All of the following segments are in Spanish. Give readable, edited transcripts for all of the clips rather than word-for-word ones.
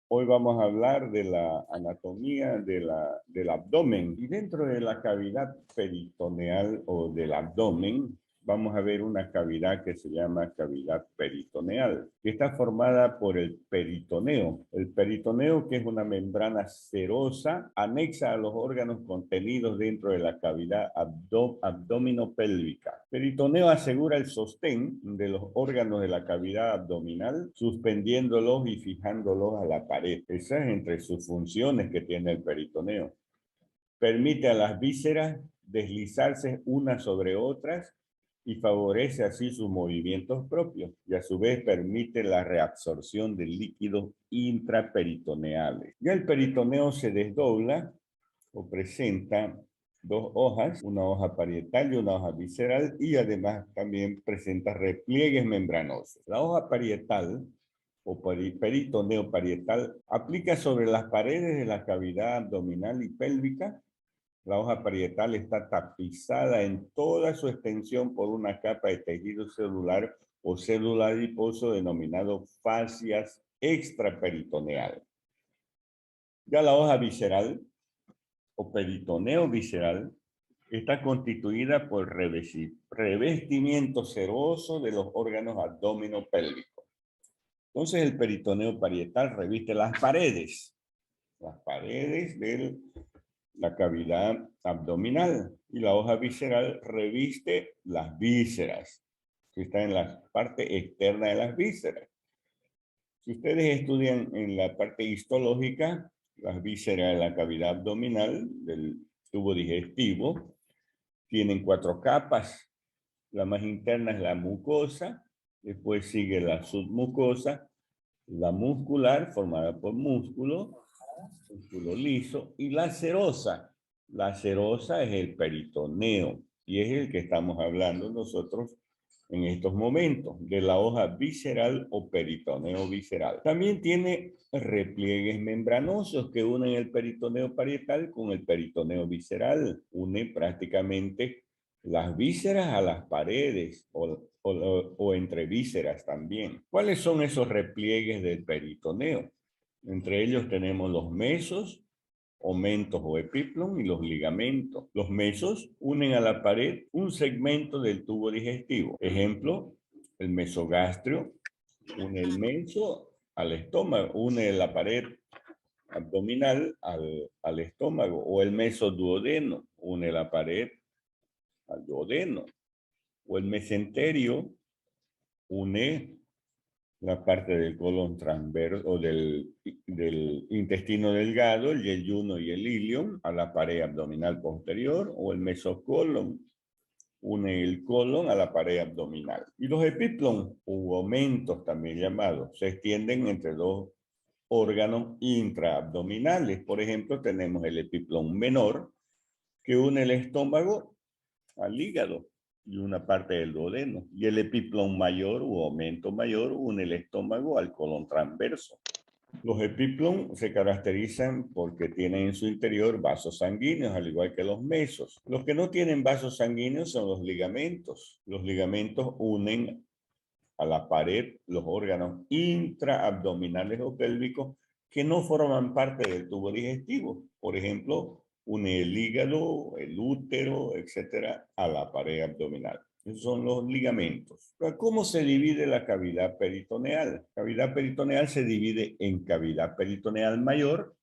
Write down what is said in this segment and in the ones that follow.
Hoy vamos a hablar de la anatomía del abdomen. Y dentro de la cavidad peritoneal o del abdomen, vamos a ver una cavidad que se llama cavidad peritoneal, que está formada por el peritoneo. El peritoneo, que es una membrana serosa anexa a los órganos contenidos dentro de la cavidad abdominopélvica. Peritoneo asegura el sostén de los órganos de la cavidad abdominal, suspendiéndolos y fijándolos a la pared. Esa es entre sus funciones que tiene el peritoneo. Permite a las vísceras deslizarse unas sobre otras y favorece así sus movimientos propios, y a su vez permite la reabsorción de líquidos intraperitoneales. Ya el peritoneo se desdobla o presenta dos hojas, una hoja parietal y una hoja visceral, y además también presenta repliegues membranosos. La hoja parietal o peritoneo parietal aplica sobre las paredes de la cavidad abdominal y pélvica. La hoja parietal está tapizada en toda su extensión por una capa de tejido celular o célula adiposo denominado fascias extraperitoneal. Ya la hoja visceral o peritoneo visceral está constituida por revestimiento seroso de los órganos abdominopélvicos. Entonces el peritoneo parietal reviste las paredes de la cavidad abdominal, y la hoja visceral reviste las vísceras, que están en la parte externa de las vísceras. Si ustedes estudian en la parte histológica, las vísceras de la cavidad abdominal del tubo digestivo tienen 4 capas. La más interna es la mucosa, después sigue la submucosa, la muscular, formada por músculo liso, y la serosa. La serosa es el peritoneo, y es el que estamos hablando nosotros en estos momentos, de la hoja visceral o peritoneo visceral. También tiene repliegues membranosos que unen el peritoneo parietal con el peritoneo visceral. Une prácticamente las vísceras a las paredes o entre vísceras también. ¿Cuáles son esos repliegues del peritoneo? Entre ellos tenemos los mesos, omentos o epiplon, y los ligamentos. Los mesos unen a la pared un segmento del tubo digestivo. Ejemplo, el mesogastrio une el meso al estómago, une la pared abdominal al estómago, o el mesoduodeno une la pared al duodeno, o el mesenterio une la parte del colon transverso o del intestino delgado, el yeyuno y el ilium, a la pared abdominal posterior, o el mesocolon une el colon a la pared abdominal. Y los epiplon, u omentos también llamados, se extienden entre dos órganos intraabdominales. Por ejemplo, tenemos el epiplon menor, que une el estómago al hígado y una parte del duodeno, y el epiplon mayor u aumento mayor une el estómago al colon transverso. Los epiplon se caracterizan porque tienen en su interior vasos sanguíneos, al igual que los mesos. Los que no tienen vasos sanguíneos son los ligamentos. Los ligamentos unen a la pared los órganos intraabdominales o pélvicos que no forman parte del tubo digestivo. Por ejemplo, une el hígado, el útero, etcétera, a la pared abdominal. Esos son los ligamentos. ¿Cómo se divide la cavidad peritoneal? La cavidad peritoneal se divide en cavidad peritoneal mayor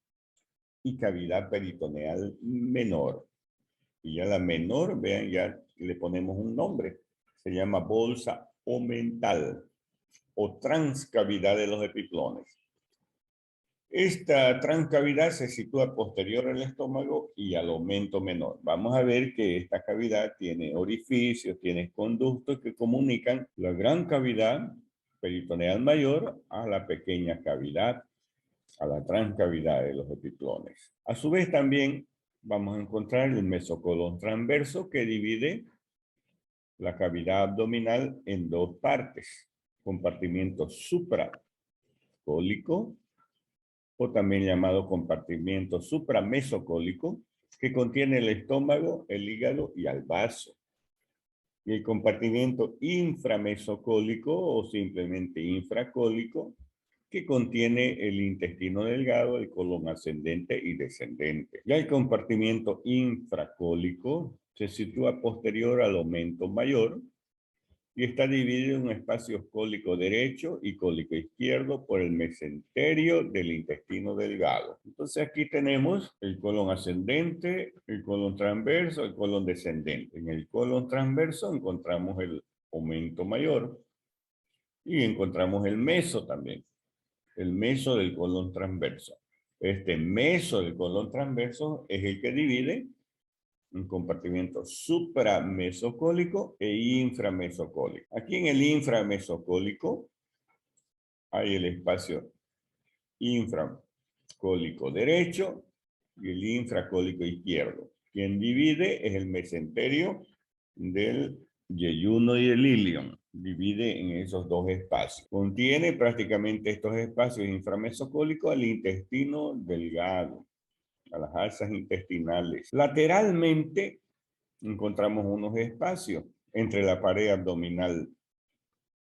y cavidad peritoneal menor. Y ya la menor, vean, ya le ponemos un nombre. Se llama bolsa omental o transcavidad de los epiplones. Esta transcavidad se sitúa posterior al estómago y al aumento menor. Vamos a ver que esta cavidad tiene orificios, tiene conductos que comunican la gran cavidad peritoneal mayor a la pequeña cavidad, a la transcavidad de los epiplones. A su vez también vamos a encontrar el mesocolon transverso, que divide la cavidad abdominal en dos partes: compartimiento supracólico, o también llamado compartimiento supramesocólico, que contiene el estómago, el hígado y el vaso. Y el compartimiento inframesocólico o simplemente infracólico, que contiene el intestino delgado, el colon ascendente y descendente. Ya el compartimiento infracólico se sitúa posterior al aumento mayor y está dividido en espacios cólico derecho y cólico izquierdo por el mesenterio del intestino delgado. Entonces aquí tenemos el colon ascendente, el colon transverso, el colon descendente. En el colon transverso encontramos el aumento mayor y encontramos el meso también, el meso del colon transverso. Este meso del colon transverso es el que divide un compartimiento supramesocólico e inframesocólico. Aquí en el inframesocólico hay el espacio infracólico derecho y el infracólico izquierdo. Quien divide es el mesenterio del yeyuno y el ilion. Divide en esos dos espacios. Contiene prácticamente estos espacios inframesocólicos al intestino delgado, a las alzas intestinales. Lateralmente encontramos unos espacios entre la pared abdominal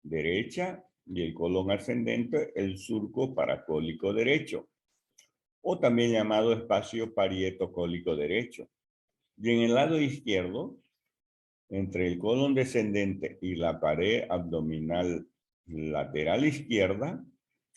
derecha y el colon ascendente, el surco paracólico derecho, o también llamado espacio parietocólico derecho. Y en el lado izquierdo, entre el colon descendente y la pared abdominal lateral izquierda,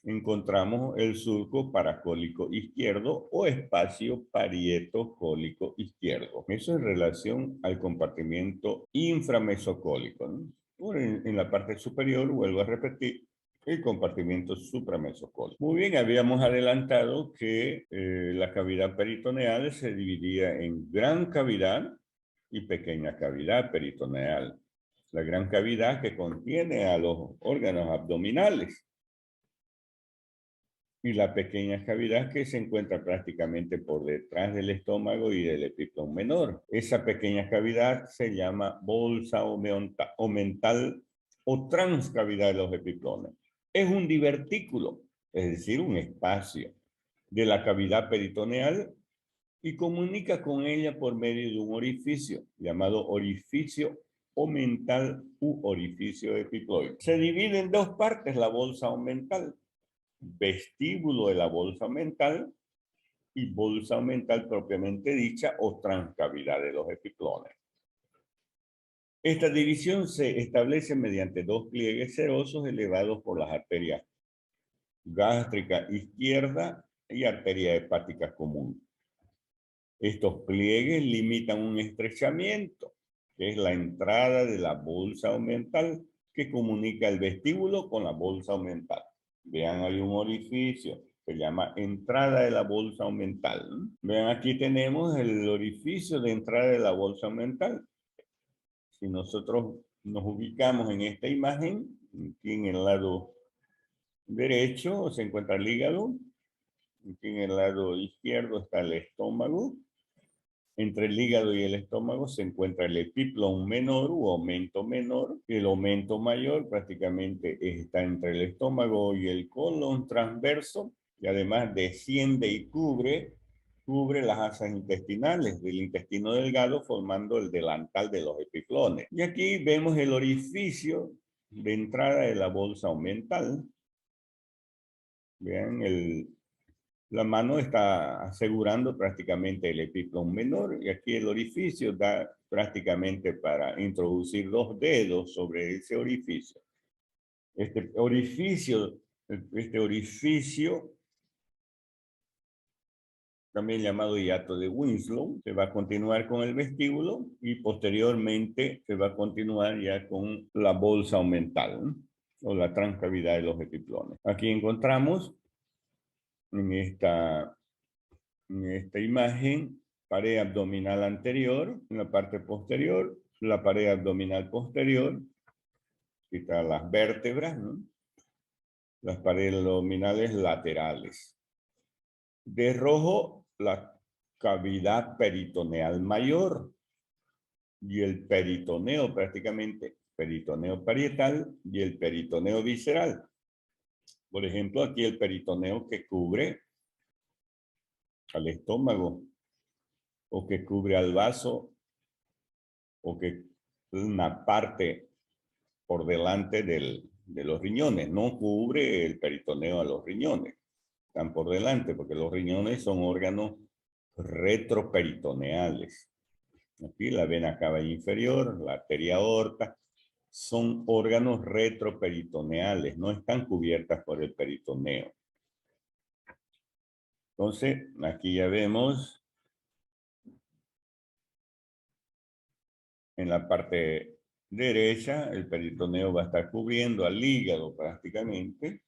encontramos el surco paracólico izquierdo o espacio parietocólico izquierdo. Eso en relación al compartimiento inframesocólico, ¿no? En la parte superior, vuelvo a repetir, el compartimiento supramesocólico. Muy bien, habíamos adelantado que la cavidad peritoneal se dividía en gran cavidad y pequeña cavidad peritoneal. La gran cavidad que contiene a los órganos abdominales y la pequeña cavidad que se encuentra prácticamente por detrás del estómago y del epiplón menor. Esa pequeña cavidad se llama bolsa omental o transcavidad de los epiplones. Es un divertículo, es decir, un espacio de la cavidad peritoneal y comunica con ella por medio de un orificio llamado orificio omental u orificio epiploide. Se divide en dos partes la bolsa omental: vestíbulo de la bolsa omental y bolsa omental propiamente dicha o transcavidad de los epiplones. Esta división se establece mediante dos pliegues serosos elevados por las arterias gástrica izquierda y arteria hepática común. Estos pliegues limitan un estrechamiento, que es la entrada de la bolsa omental, que comunica el vestíbulo con la bolsa omental. Vean, hay un orificio que se llama entrada de la bolsa omental. Vean, aquí tenemos el orificio de entrada de la bolsa omental. Si nosotros nos ubicamos en esta imagen, aquí en el lado derecho se encuentra el hígado, aquí en el lado izquierdo está el estómago. Entre el hígado y el estómago se encuentra el epiplón menor u aumento menor. El aumento mayor prácticamente está entre el estómago y el colon transverso y además desciende y cubre las asas intestinales del intestino delgado formando el delantal de los epiplones. Y aquí vemos el orificio de entrada de la bolsa omental. Vean, la mano está asegurando prácticamente el epiplón menor y aquí el orificio da prácticamente para introducir dos dedos sobre ese orificio. Este orificio, también llamado hiato de Winslow, se va a continuar con el vestíbulo y posteriormente se va a continuar ya con la bolsa omental, ¿no? O la transcavidad de los epiplones. Aquí encontramos en esta imagen pared abdominal anterior, en la parte posterior, la pared abdominal posterior, aquí están las vértebras, ¿no? Las paredes abdominales laterales. De rojo, la cavidad peritoneal mayor y el peritoneo prácticamente, peritoneo parietal y el peritoneo visceral. Por ejemplo, aquí el peritoneo que cubre al estómago o que cubre al vaso o que una parte por delante del de los riñones, no cubre el peritoneo a los riñones, están por delante, porque los riñones son órganos retroperitoneales. Aquí la vena cava inferior, la arteria aorta, son órganos retroperitoneales, no están cubiertas por el peritoneo. Entonces, aquí ya vemos en la parte derecha, el peritoneo va a estar cubriendo al hígado prácticamente.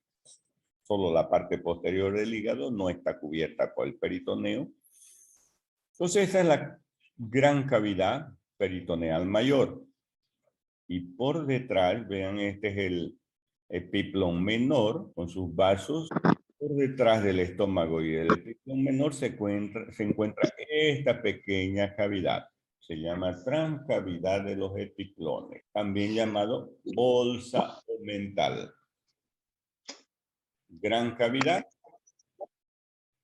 Solo la parte posterior del hígado no está cubierta por el peritoneo. Entonces, esa es la gran cavidad peritoneal mayor. Y por detrás, vean, este es el epiplón menor con sus vasos. Por detrás del estómago y del epiplón menor se encuentra esta pequeña cavidad. Se llama transcavidad de los epiplones, también llamado bolsa omental. Gran cavidad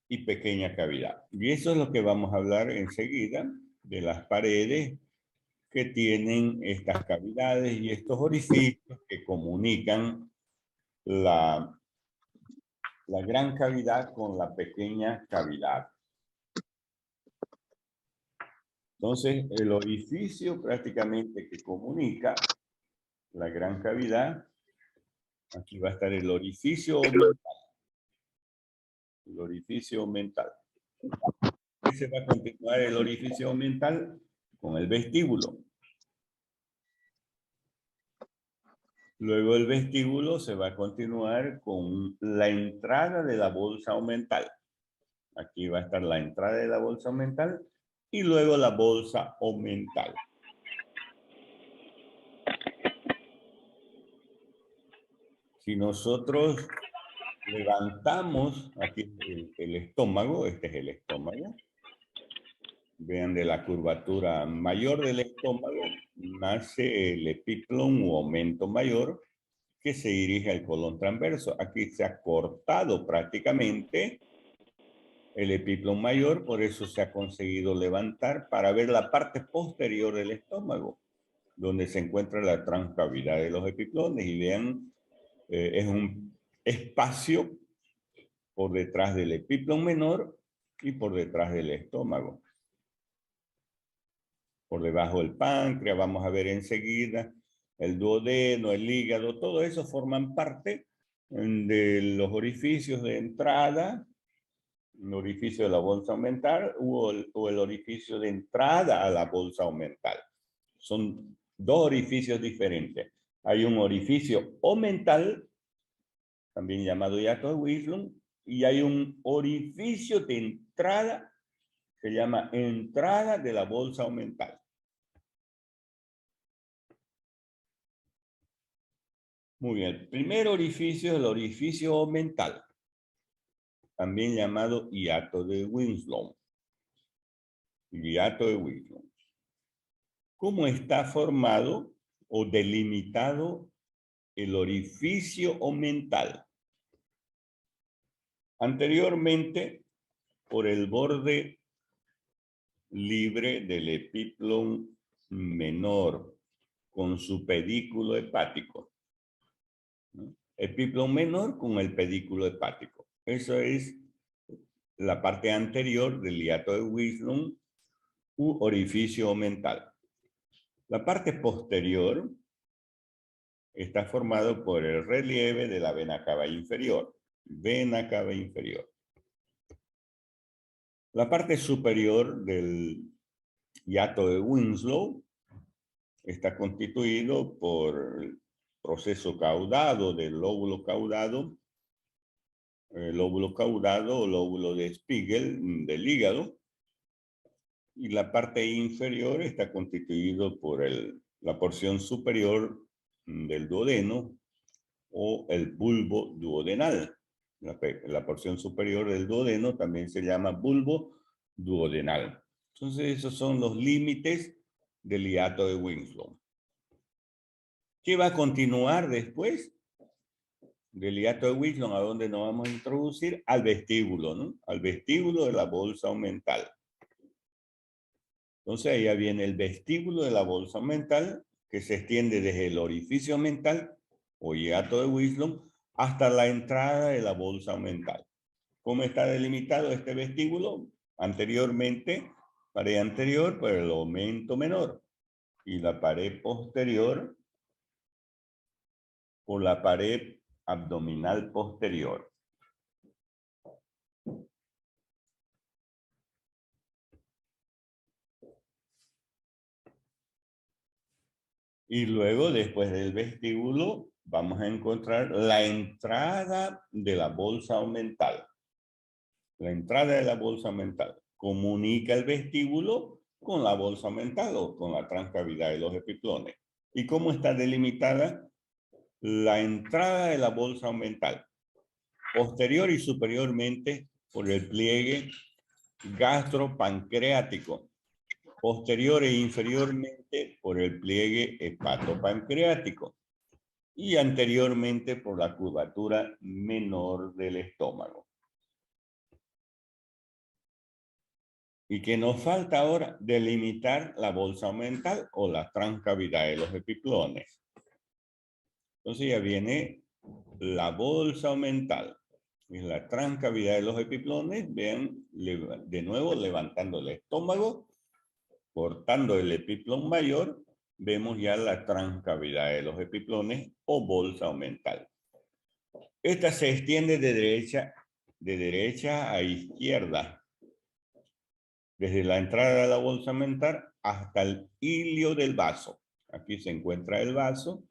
y pequeña cavidad. Y eso es lo que vamos a hablar enseguida, de las paredes que tienen estas cavidades y estos orificios que comunican la gran cavidad con la pequeña cavidad. Entonces, el orificio prácticamente que comunica la gran cavidad, aquí va a estar el orificio mental. El orificio mental. Y se va a continuar el orificio mental con el vestíbulo. Luego el vestíbulo se va a continuar con la entrada de la bolsa omental. Aquí va a estar la entrada de la bolsa omental y luego la bolsa omental. Si nosotros levantamos aquí el estómago, este es el estómago. Vean, de la curvatura mayor del estómago nace el epiplón u aumento mayor que se dirige al colon transverso. Aquí se ha cortado prácticamente el epiplón mayor, por eso se ha conseguido levantar para ver la parte posterior del estómago, donde se encuentra la transcavidad de los epiplones. Y vean, es un espacio por detrás del epiplón menor y por detrás del estómago. Por debajo del páncreas, vamos a ver enseguida, el duodeno, el hígado, todo eso forman parte de los orificios de entrada, el orificio de la bolsa omental o el orificio de entrada a la bolsa omental. Son dos orificios diferentes. Hay un orificio omental, también llamado hiato de Wieslund, y hay un orificio de entrada, se llama entrada de la bolsa omental. Muy bien, el primer orificio es el orificio omental, también llamado hiato de Wieslund. Hiato de Wieslund. ¿Cómo está formado o delimitado el orificio omental? Anteriormente, por el borde libre del epiplón menor con su pedículo hepático. ¿No? Epiplón menor con el pedículo hepático. Eso es la parte anterior del hiato de Wieslund u orificio omental. La parte posterior está formado por el relieve de la vena cava inferior. Vena cava inferior. La parte superior del hiato de Winslow está constituido por el proceso caudado del lóbulo caudado o lóbulo de Spiegel del hígado, y la parte inferior está constituido por la porción superior del duodeno o el bulbo duodenal. La porción superior del duodeno también se llama bulbo duodenal. Entonces, esos son los límites del hiato de Winslow. ¿Qué va a continuar después del hiato de Winslow? ¿A dónde nos vamos a introducir? Al vestíbulo, ¿no? Al vestíbulo de la bolsa omental. Entonces, ahí viene el vestíbulo de la bolsa omental, que se extiende desde el orificio omental o hiato de Wisdom hasta la entrada de la bolsa omental. ¿Cómo está delimitado este vestíbulo? Anteriormente, pared anterior por el aumento menor y la pared posterior por la pared abdominal posterior. Y luego, después del vestíbulo, vamos a encontrar la entrada de la bolsa omental. La entrada de la bolsa omental comunica el vestíbulo con la bolsa omental o con la transcavidad de los epiplones. ¿Y cómo está delimitada la entrada de la bolsa omental? Posterior y superiormente por el pliegue gastropancreático. Posterior e inferiormente por el pliegue hepatopancreático. Y anteriormente por la curvatura menor del estómago. Y que nos falta ahora delimitar la bolsa omental o la transcavidad de los epiplones. Entonces ya viene la bolsa omental y la transcavidad de los epiplones. Vean de nuevo levantando el estómago, cortando el epiplón mayor, vemos ya la transcavidad de los epiplones o bolsa omental. Esta se extiende de derecha a izquierda, desde la entrada de la bolsa omental hasta el hilio del vaso. Aquí se encuentra el vaso,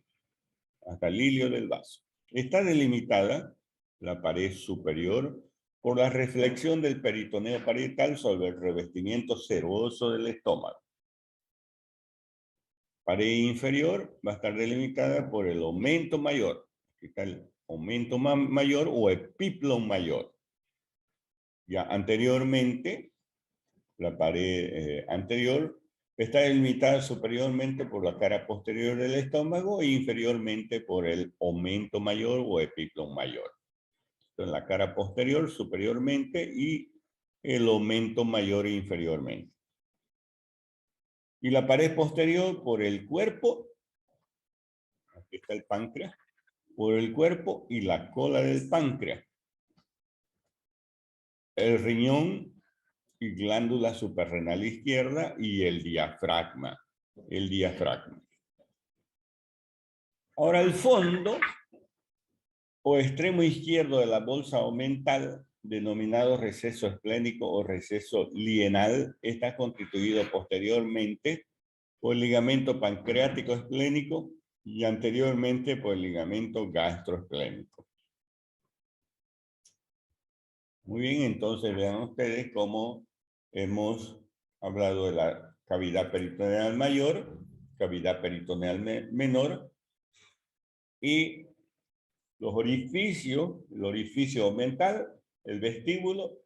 hasta el hilio del vaso. Está delimitada la pared superior por la reflexión del peritoneo parietal sobre el revestimiento seroso del estómago. Pared inferior va a estar delimitada por el aumento mayor. Aquí está el aumento mayor o epiplón mayor. Ya anteriormente, la pared anterior está delimitada superiormente por la cara posterior del estómago e inferiormente por el aumento mayor o epiplón mayor. Entonces, la cara posterior superiormente y el aumento mayor e inferiormente. Y la pared posterior por el cuerpo, aquí está el páncreas, por el cuerpo y la cola del páncreas. El riñón y glándula suprarrenal izquierda y el diafragma. El diafragma. Ahora el fondo o extremo izquierdo de la bolsa omental, denominado receso esplénico o receso lienal, está constituido posteriormente por el ligamento pancreático esplénico y anteriormente por el ligamento gastroesplénico. Muy bien, entonces vean ustedes cómo hemos hablado de la cavidad peritoneal mayor, cavidad peritoneal menor y los orificios, el orificio omental, el vestíbulo,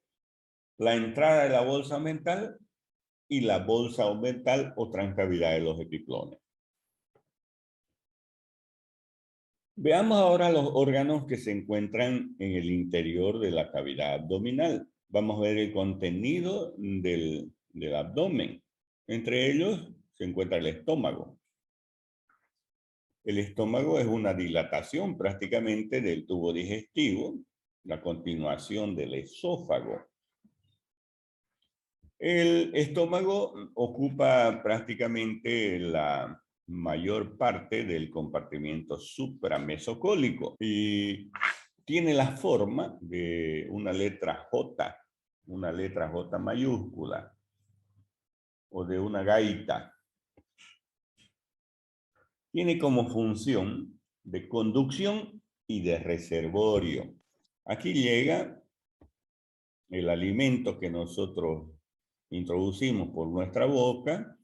la entrada de la bolsa omental y la bolsa omental o transcavidad de los epiplones. Veamos ahora los órganos que se encuentran en el interior de la cavidad abdominal. Vamos a ver el contenido del abdomen. Entre ellos se encuentra el estómago. El estómago es una dilatación prácticamente del tubo digestivo, la continuación del esófago. El estómago ocupa prácticamente la mayor parte del compartimiento supramesocólico y tiene la forma de una letra J mayúscula o de una gaita. Tiene como función de conducción y de reservorio. Aquí llega el alimento que nosotros introducimos por nuestra boca,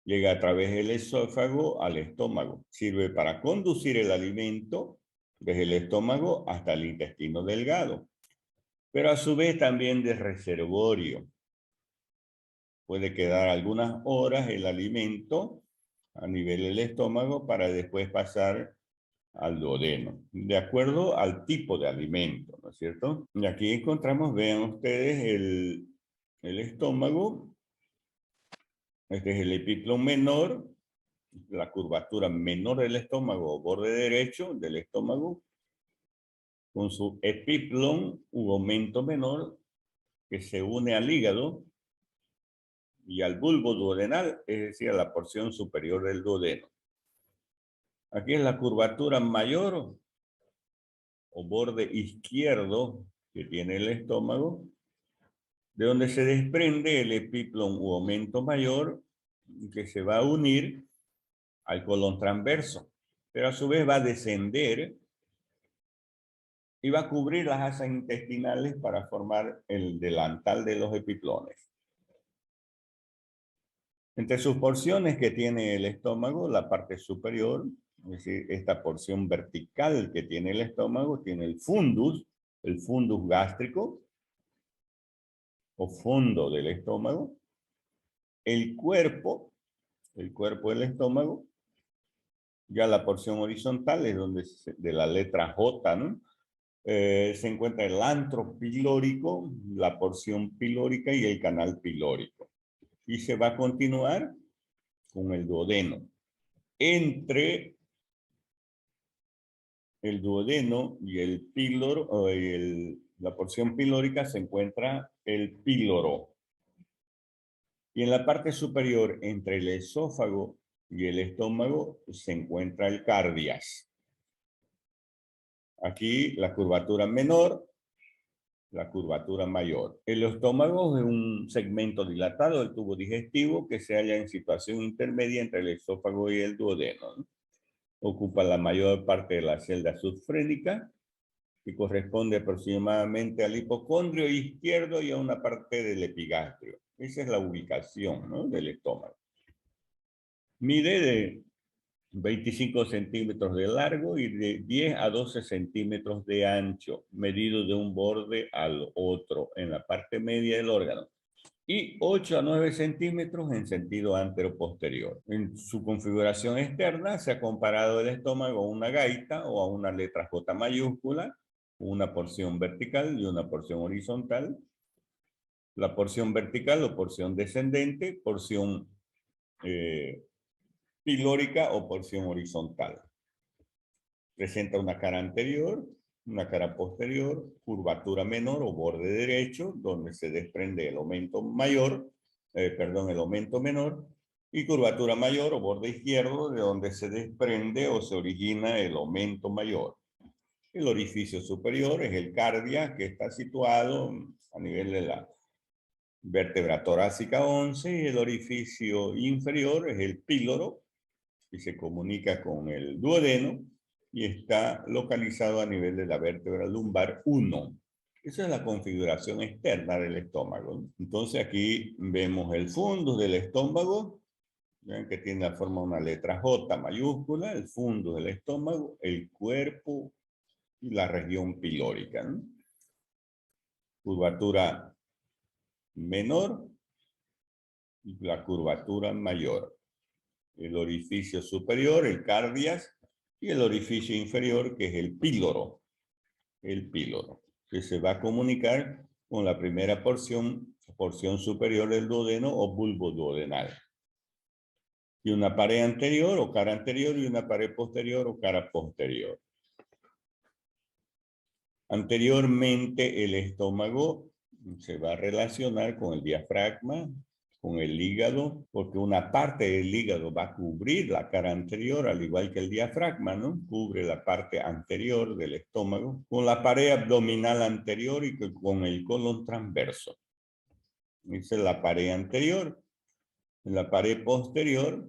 llega a través del esófago al estómago. Sirve para conducir el alimento desde el estómago hasta el intestino delgado, pero a su vez también de reservorio. Puede quedar algunas horas el alimento a nivel del estómago para después pasar al duodeno, de acuerdo al tipo de alimento, ¿no es cierto? Y aquí encontramos, vean ustedes, el estómago. Este es el epiplón menor la curvatura menor del estómago o borde derecho del estómago, con su epiplón u aumento menor que se une al hígado y al bulbo duodenal, es decir, a la porción superior del duodeno. Aquí es la curvatura mayor o borde izquierdo que tiene el estómago, de donde se desprende el epiplón u aumento mayor que se va a unir al colon transverso, pero a su vez va a descender y va a cubrir las asas intestinales para formar el delantal de los epiplones. Entre sus porciones que tiene el estómago, la parte superior, es decir, esta porción vertical que tiene el estómago, tiene el fundus gástrico o fondo del estómago, el cuerpo del estómago, ya la porción horizontal es donde de la letra J, ¿no? Se encuentra el antro pilórico, la porción pilórica y el canal pilórico. Y se va a continuar con el duodeno. Entre el duodeno y el píloro, la porción pilórica, se encuentra el píloro. Y en la parte superior, entre el esófago y el estómago, se encuentra el cardias. Aquí la curvatura menor, la curvatura mayor. El estómago es un segmento dilatado del tubo digestivo que se halla en situación intermedia entre el esófago y el duodeno, ¿no? Ocupa la mayor parte de la celda subfrénica, que corresponde aproximadamente al hipocondrio izquierdo y a una parte del epigastrio. Esa es la ubicación, ¿no?, del estómago. Mide de 25 centímetros de largo y de 10 a 12 centímetros de ancho, medido de un borde al otro en la parte media del órgano, y 8 a 9 centímetros en sentido antero-posterior. En su configuración externa se ha comparado el estómago a una gaita o a una letra J mayúscula, una porción vertical y una porción horizontal. La porción vertical o porción descendente, porción pilórica o porción horizontal. Presenta una cara anterior, una cara posterior, curvatura menor o borde derecho, donde se desprende el aumento mayor, el aumento menor, y curvatura mayor o borde izquierdo, de donde se desprende o se origina el aumento mayor. El orificio superior es el cardia, que está situado a nivel de la vértebra torácica 11, y el orificio inferior es el píloro, que se comunica con el duodeno y está localizado a nivel de la vértebra lumbar 1. Esa es la configuración externa del estómago. Entonces aquí vemos el fundus del estómago, ¿ven?, que tiene la forma de una letra J mayúscula, el fundus del estómago, el cuerpo y la región pilórica, ¿no? Curvatura menor y la curvatura mayor. El orificio superior, el cardias, y el orificio inferior, que es el píloro, que se va a comunicar con la primera porción superior del duodeno o bulbo duodenal. Y una pared anterior o cara anterior y una pared posterior o cara posterior. Anteriormente, el estómago se va a relacionar con el diafragma, con el hígado, porque una parte del hígado va a cubrir la cara anterior, al igual que el diafragma, ¿no? Cubre la parte anterior del estómago, con la pared abdominal anterior y con el colon transverso. Esa es la pared anterior. En la pared posterior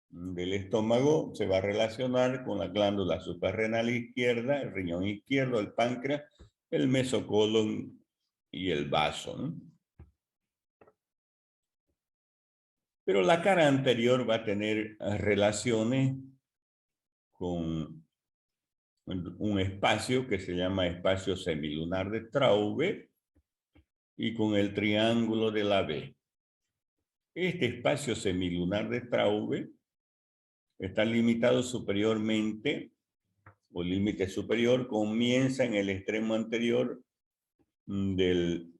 del estómago se va a relacionar con la glándula suprarrenal izquierda, el riñón izquierdo, el páncreas, el mesocolon y el vaso, ¿no? Pero la cara anterior va a tener relaciones con un espacio que se llama espacio semilunar de Traube y con el triángulo de la B. Este espacio semilunar de Traube está limitado superiormente, o límite superior, comienza en el extremo anterior del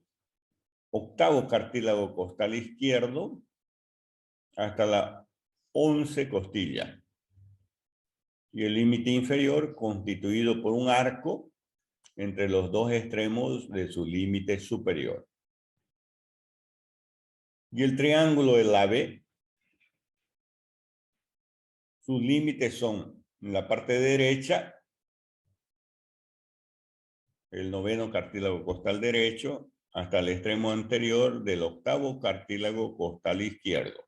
octavo cartílago costal izquierdo hasta la 11 costillas. Y el límite inferior constituido por un arco entre los dos extremos de su límite superior. Y el triángulo del AB, sus límites son en la parte derecha, el noveno cartílago costal derecho, hasta el extremo anterior del octavo cartílago costal izquierdo.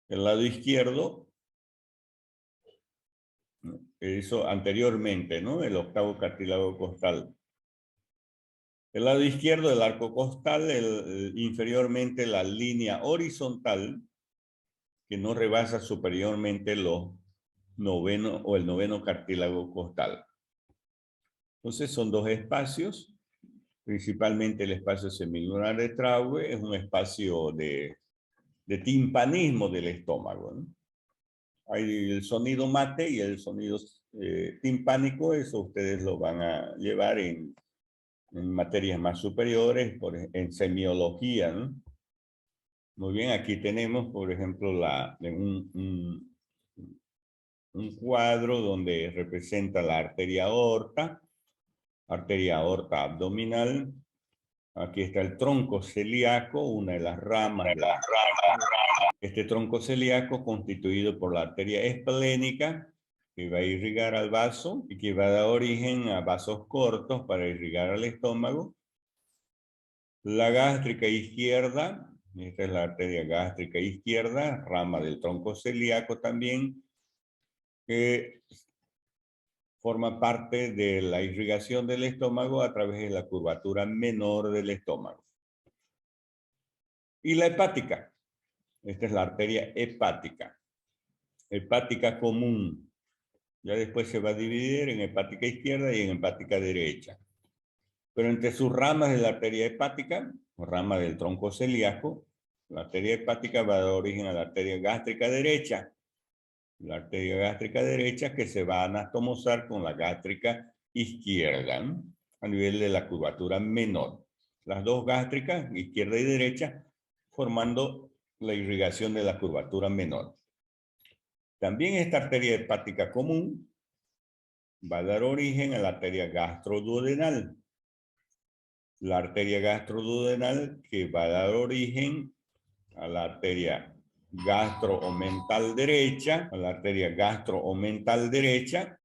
El lado izquierdo, eso anteriormente, ¿no? El octavo cartílago costal. El lado izquierdo del arco costal, inferiormente la línea horizontal, que no rebasa superiormente los noveno o el noveno cartílago costal. Entonces son dos espacios, principalmente el espacio semilunar de Traube es un espacio de timpanismo del estómago, ¿no? Hay el sonido mate y el sonido timpánico, eso ustedes lo van a llevar en materias más superiores, en semiología, ¿no? Muy bien, aquí tenemos, por ejemplo, un cuadro donde representa la arteria aorta abdominal. Aquí está el tronco celíaco, una de las ramas. Este tronco celíaco constituido por la arteria esplénica, que va a irrigar al vaso y que va a dar origen a vasos cortos para irrigar al estómago. La gástrica izquierda, esta es la arteria gástrica izquierda, rama del tronco celíaco también, que forma parte de la irrigación del estómago a través de la curvatura menor del estómago. Y la hepática, esta es la arteria hepática común. Ya después se va a dividir en hepática izquierda y en hepática derecha. Pero entre sus ramas de la arteria hepática, o rama del tronco celíaco, la arteria hepática va a dar origen a la arteria gástrica derecha. La arteria gástrica derecha que se va a anastomosar con la gástrica izquierda, ¿no? A nivel de la curvatura menor. Las dos gástricas, izquierda y derecha, formando la irrigación de la curvatura menor. También esta arteria hepática común va a dar origen a la arteria gastroduodenal. La arteria gastroduodenal que va a dar origen a la arteria gastroomental derecha,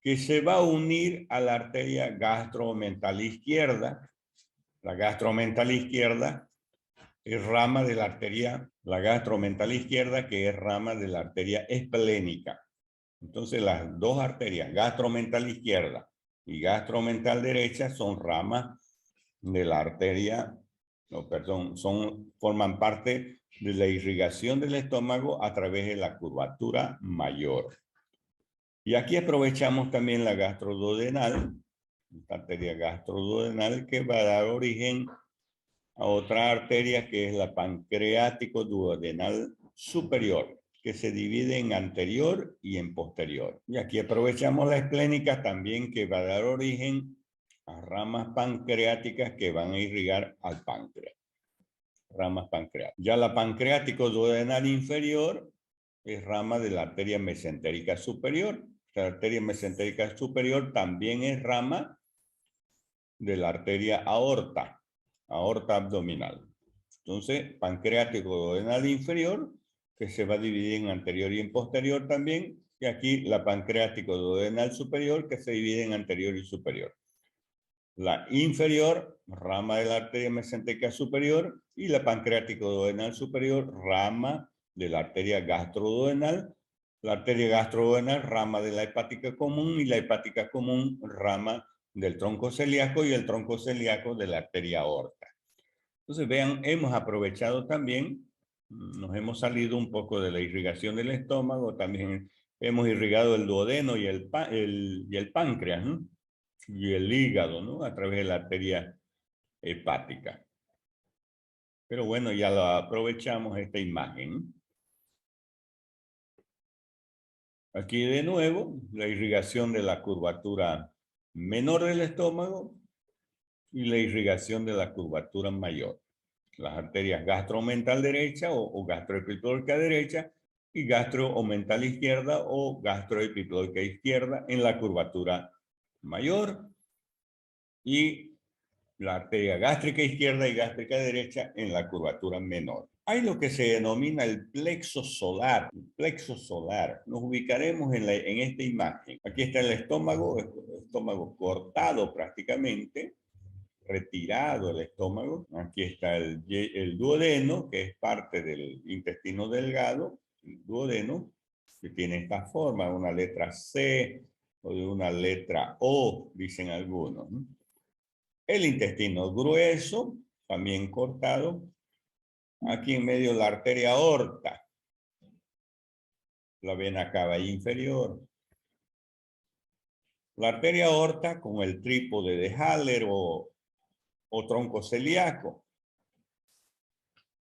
que se va a unir a la arteria gastroomental izquierda. La gastroomental izquierda es rama de la arteria, la gastromental izquierda que es rama de la arteria esplénica. Entonces las dos arterias, gastromental izquierda y gastromental derecha, son ramas de la arteria, forman parte de la irrigación del estómago a través de la curvatura mayor. Y aquí aprovechamos también la gastroduodenal, la arteria gastroduodenal que va a dar origen a otra arteria que es la pancreático duodenal superior, que se divide en anterior y en posterior. Y aquí aprovechamos la esplénica también que va a dar origen a ramas pancreáticas que van a irrigar al páncreas. Ramas pancreáticas. Ya la pancreático duodenal inferior es rama de la arteria mesentérica superior. La arteria mesentérica superior también es rama de la arteria aorta abdominal. Entonces, pancreático duodenal inferior, que se va a dividir en anterior y en posterior también, y aquí la pancreático duodenal superior, que se divide en anterior y superior. La inferior, rama de la arteria mesentérica superior, y la pancreático duodenal superior, rama de la arteria gastroduodenal. La arteria gastroduodenal, rama de la hepática común, y la hepática común, rama del tronco celíaco, y el tronco celíaco de la arteria aorta. Entonces, vean, hemos aprovechado también, nos hemos salido un poco de la irrigación del estómago, también hemos irrigado el duodeno y el páncreas, ¿no? Y el hígado, ¿no? A través de la arteria hepática. Pero bueno, ya lo aprovechamos esta imagen. Aquí de nuevo, la irrigación de la curvatura menor del estómago y la irrigación de la curvatura mayor. Las arterias gastromental derecha o gastroepitológica derecha y gastro-omental izquierda o gastroepiploica izquierda en la curvatura mayor, y la arteria gástrica izquierda y gástrica derecha en la curvatura menor. Hay lo que se denomina el plexo solar. El plexo solar. Nos ubicaremos en esta imagen. Aquí está el estómago cortado prácticamente, retirado el estómago. Aquí está el duodeno, que es parte del intestino delgado, el duodeno, que tiene esta forma, una letra C o de una letra O, dicen algunos, ¿no? El intestino grueso, también cortado. Aquí en medio la arteria aorta, la vena cava inferior. La arteria aorta con el trípode de Haller o tronco celíaco,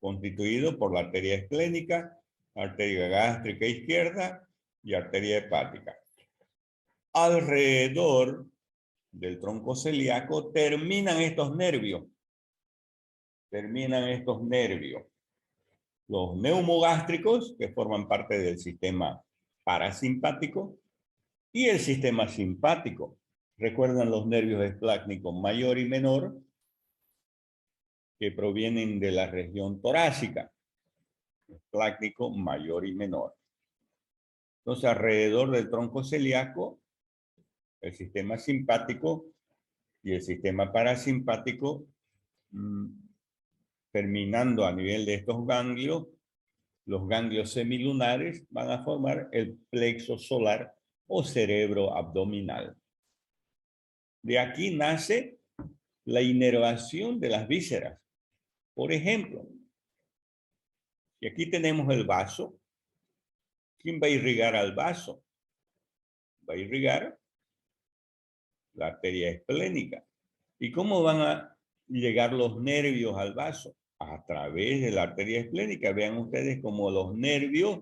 constituido por la arteria esplénica, arteria gástrica izquierda y arteria hepática. Alrededor del tronco celíaco terminan estos nervios. Los neumogástricos, que forman parte del sistema parasimpático, y el sistema simpático. Recuerdan los nervios esplácnicos mayor y menor, que provienen de la región torácica. Esplácnico mayor y menor. Entonces, alrededor del tronco celíaco, el sistema simpático y el sistema parasimpático, terminando a nivel de estos ganglios, los ganglios semilunares van a formar el plexo solar o cerebro abdominal. De aquí nace la inervación de las vísceras. Por ejemplo, y aquí tenemos el vaso. ¿Quién va a irrigar al vaso? Va a irrigar la arteria esplénica. ¿Y cómo van a llegar los nervios al vaso? A través de la arteria esplénica. Vean ustedes cómo los nervios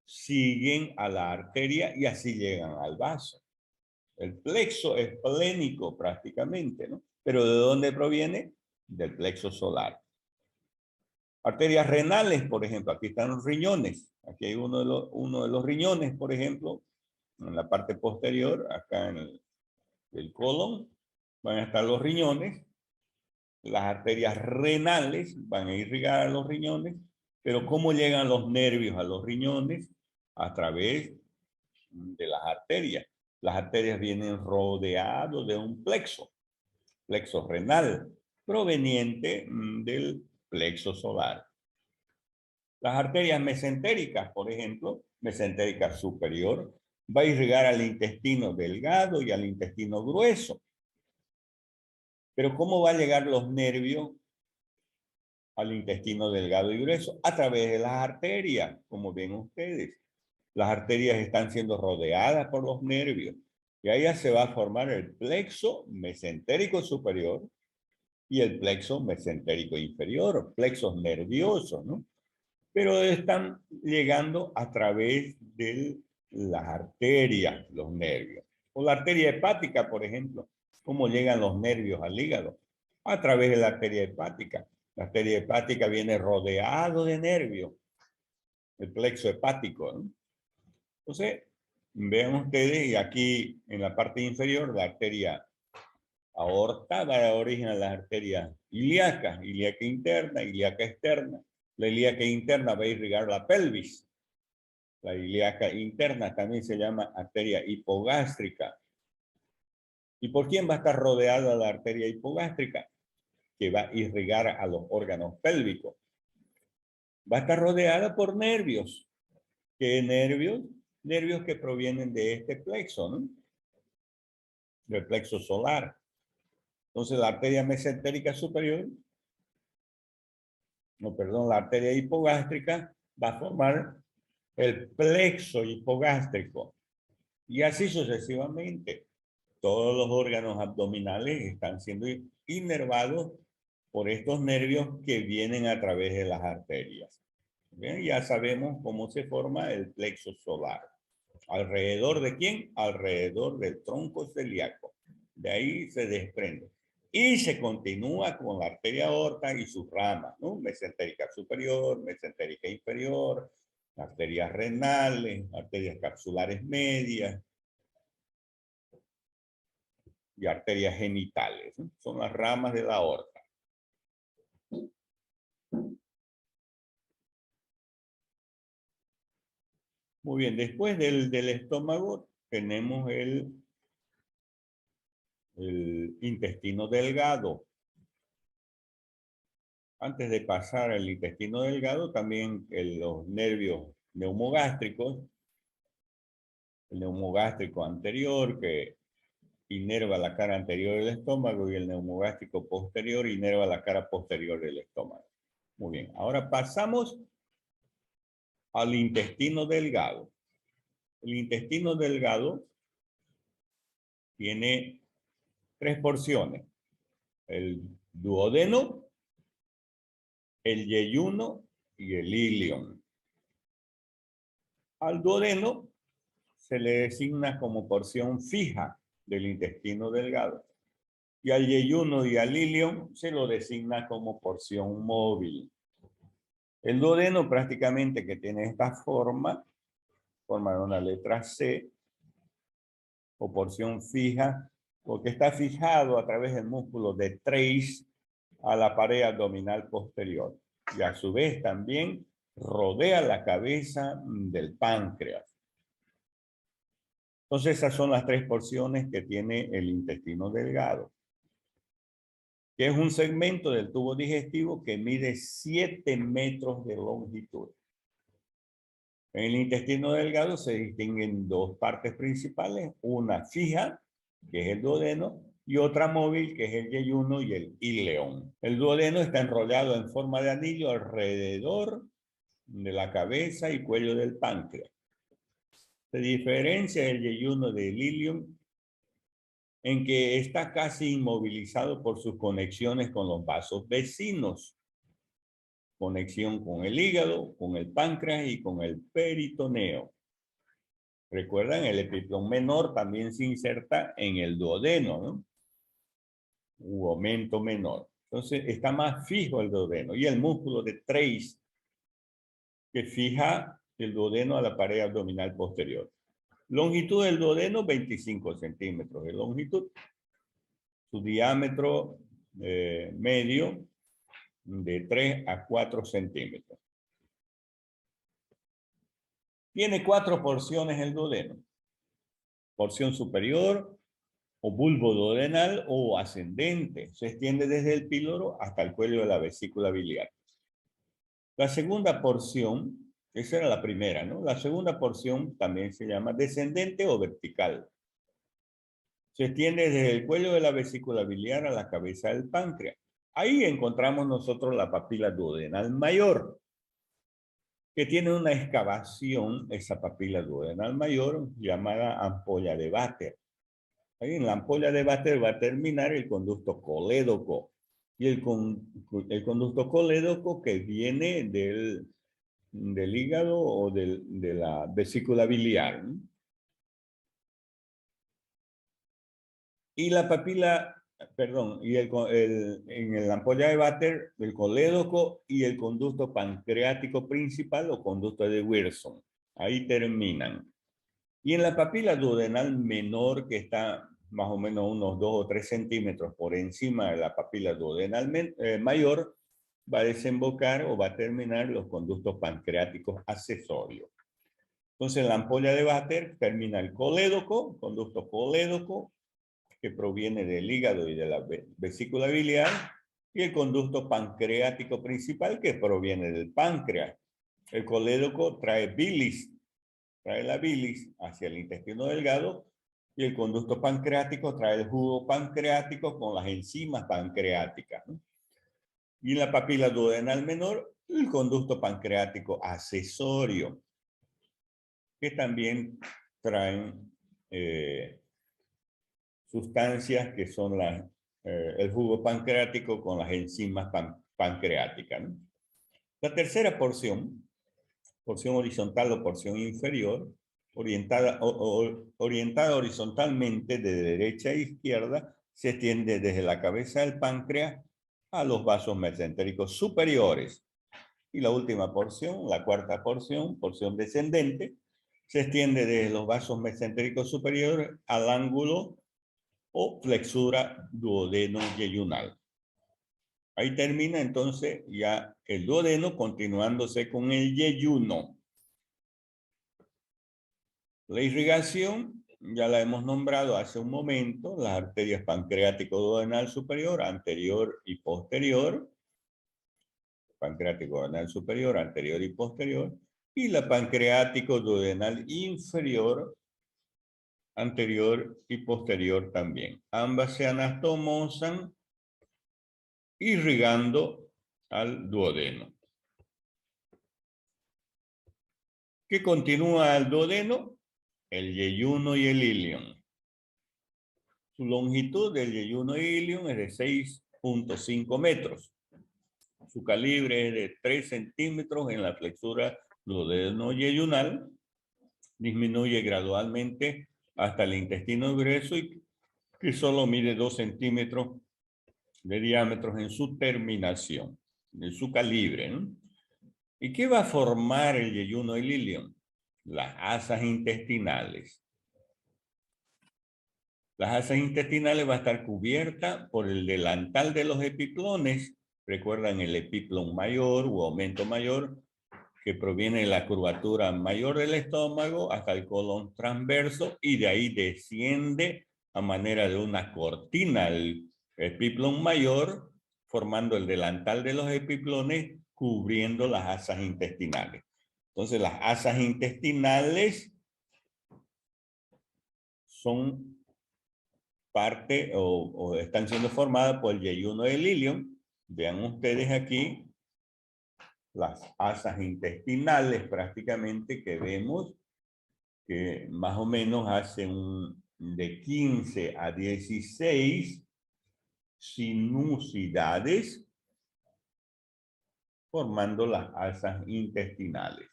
siguen a la arteria y así llegan al vaso. El plexo esplénico prácticamente, ¿no? Pero ¿de dónde proviene? Del plexo solar. Arterias renales, por ejemplo, aquí están los riñones. Aquí hay uno de los riñones, por ejemplo, en la parte posterior, acá en el colon, van a estar los riñones. Las arterias renales van a irrigar a los riñones, pero ¿cómo llegan los nervios a los riñones? A través de las arterias. Las arterias vienen rodeadas de un plexo renal, proveniente del plexo solar. Las arterias mesentéricas, por ejemplo, mesentérica superior, va a irrigar al intestino delgado y al intestino grueso. Pero ¿cómo van a llegar los nervios al intestino delgado y grueso? A través de las arterias, como ven ustedes. Las arterias están siendo rodeadas por los nervios. Y ahí ya se va a formar el plexo mesentérico superior y el plexo mesentérico inferior, plexos nerviosos, ¿no? Pero están llegando a través de las arterias, los nervios. O la arteria hepática, por ejemplo. ¿Cómo llegan los nervios al hígado? A través de la arteria hepática. La arteria hepática viene rodeado de nervios, el plexo hepático, ¿no? Entonces, vean ustedes, y aquí en la parte inferior, la arteria aorta va a dar origen a las arterias ilíacas, ilíaca interna, ilíaca externa. La ilíaca interna va a irrigar la pelvis. La ilíaca interna también se llama arteria hipogástrica. ¿Y por quién va a estar rodeada la arteria hipogástrica? Que va a irrigar a los órganos pélvicos. Va a estar rodeada por nervios. ¿Qué nervios? Nervios que provienen de este plexo, ¿no? Del plexo solar. Entonces la arteria mesentérica superior, no, perdón, la arteria hipogástrica va a formar el plexo hipogástrico. Y así sucesivamente. Todos los órganos abdominales están siendo inervados por estos nervios que vienen a través de las arterias. ¿Bien? Ya sabemos cómo se forma el plexo solar. ¿Alrededor de quién? Alrededor del tronco celíaco. De ahí se desprende. Y se continúa con la arteria aorta y sus ramas, ¿no? Mesentérica superior, mesentérica inferior, arterias renales, arterias capsulares medias y arterias genitales, ¿no? Son las ramas de la aorta. Muy bien, después del estómago tenemos el intestino delgado. Antes de pasar al intestino delgado, también los nervios neumogástricos, el neumogástrico anterior que inerva la cara anterior del estómago y el neumogástrico posterior inerva la cara posterior del estómago. Muy bien, ahora pasamos al intestino delgado. El intestino delgado tiene 3 porciones: el duodeno, el yeyuno y el ilion. Al duodeno se le designa como porción fija del intestino delgado y al yeyuno y al ilion se lo designa como porción móvil. El duodeno prácticamente que tiene esta forma de una letra C o porción fija, porque está fijado a través del músculo de Treis a la pared abdominal posterior y a su vez también rodea la cabeza del páncreas. Entonces esas son las 3 porciones que tiene el intestino delgado, que es un segmento del tubo digestivo que mide 7 metros de longitud. En el intestino delgado se distinguen 2 partes principales, una fija, que es el duodeno, y otra móvil, que es el yeyuno y el ileón. El duodeno está enrollado en forma de anillo alrededor de la cabeza y cuello del páncreas. Se diferencia el yeyuno del ileón en que está casi inmovilizado por sus conexiones con los vasos vecinos. Conexión con el hígado, con el páncreas y con el peritoneo. Recuerdan, el epiplón menor también se inserta en el duodeno, ¿no? U aumento menor. Entonces está más fijo el duodeno. Y el músculo de Treis que fija el duodeno a la pared abdominal posterior. Longitud del duodeno, 25 centímetros de longitud. Su diámetro medio, de 3 a 4 centímetros. Tiene 4 porciones el duodeno. Porción superior o bulbo duodenal o ascendente. Se extiende desde el píloro hasta el cuello de la vesícula biliar. La segunda porción, esa era la primera, ¿no? La segunda porción también se llama descendente o vertical. Se extiende desde el cuello de la vesícula biliar a la cabeza del páncreas. Ahí encontramos nosotros la papila duodenal mayor, que tiene una excavación, esa papila duodenal mayor, llamada ampolla de Vater. Ahí en la ampolla de Vater va a terminar el conducto colédoco. Y el conducto colédoco que viene del hígado o de la vesícula biliar, ¿no? Y la papila, perdón, y en la ampolla de Vater, el colédoco y el conducto pancreático principal o conducto de Wilson. Ahí terminan. Y en la papila duodenal menor, que está más o menos unos 2 o 3 centímetros por encima de la papila duodenal mayor, va a desembocar o va a terminar los conductos pancreáticos accesorios. Entonces, en la ampolla de Vater termina el colédoco, conducto colédoco, que proviene del hígado y de la vesícula biliar, y el conducto pancreático principal, que proviene del páncreas. El colédoco trae bilis, trae la bilis hacia el intestino delgado, y el conducto pancreático trae el jugo pancreático con las enzimas pancreáticas, ¿no? Y en la papila duodenal menor, el conducto pancreático accesorio, que también traen sustancias que son el jugo pancreático con las enzimas pancreáticas, ¿no? La tercera porción horizontal o porción inferior, orientada horizontalmente de derecha a izquierda, se extiende desde la cabeza del páncreas a los vasos mesentéricos superiores. Y la última porción, la cuarta porción, porción descendente, se extiende desde los vasos mesentéricos superiores al ángulo o flexura duodeno-yeyunal. Ahí termina entonces ya el duodeno, continuándose con el yeyuno. La irrigación ya la hemos nombrado hace un momento, las arterias pancreático-duodenal superior, anterior y posterior, pancreático-duodenal superior, anterior y posterior, y la pancreático-duodenal inferior, anterior y posterior también. Ambas se anastomosan irrigando al duodeno. ¿Qué continúa al duodeno? El yeyuno y el ilion. Su longitud del yeyuno y ilion es de 6.5 metros. Su calibre es de 3 centímetros en la flexura duodeno-yeyunal. Disminuye gradualmente hasta el intestino grueso y que solo mide 2 centímetros de diámetro en su terminación, en su calibre, ¿no? ¿Y qué va a formar el yeyuno y el ilion? Las asas intestinales. Las asas intestinales va a estar cubierta por el delantal de los epiplones. Recuerdan el epiplon mayor o aumento mayor, que proviene de la curvatura mayor del estómago hasta el colon transverso y de ahí desciende a manera de una cortina el epiplon mayor, formando el delantal de los epiplones, cubriendo las asas intestinales. Entonces las asas intestinales son parte o están siendo formadas por el yeyuno y el ilion. Vean ustedes aquí las asas intestinales prácticamente que vemos que más o menos hacen de 15 a 16 sinuosidades formando las asas intestinales.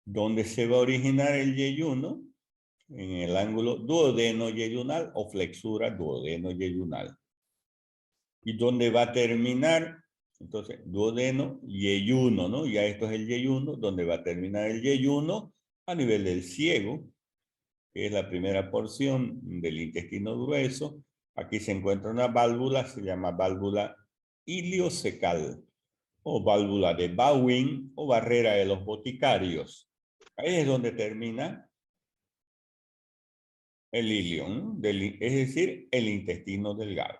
¿Dónde se va a originar el yeyuno? En el ángulo duodeno-yeyunal o flexura duodeno-yeyunal. ¿Y dónde va a terminar? Entonces, duodeno, yeyuno, ¿no? Ya esto es el yeyuno, donde va a terminar el yeyuno a nivel del ciego, que es la primera porción del intestino grueso. Aquí se encuentra una válvula, se llama válvula iliocecal, o válvula de Bowen, o barrera de los boticarios. Ahí es donde termina el ilion, es decir, el intestino delgado.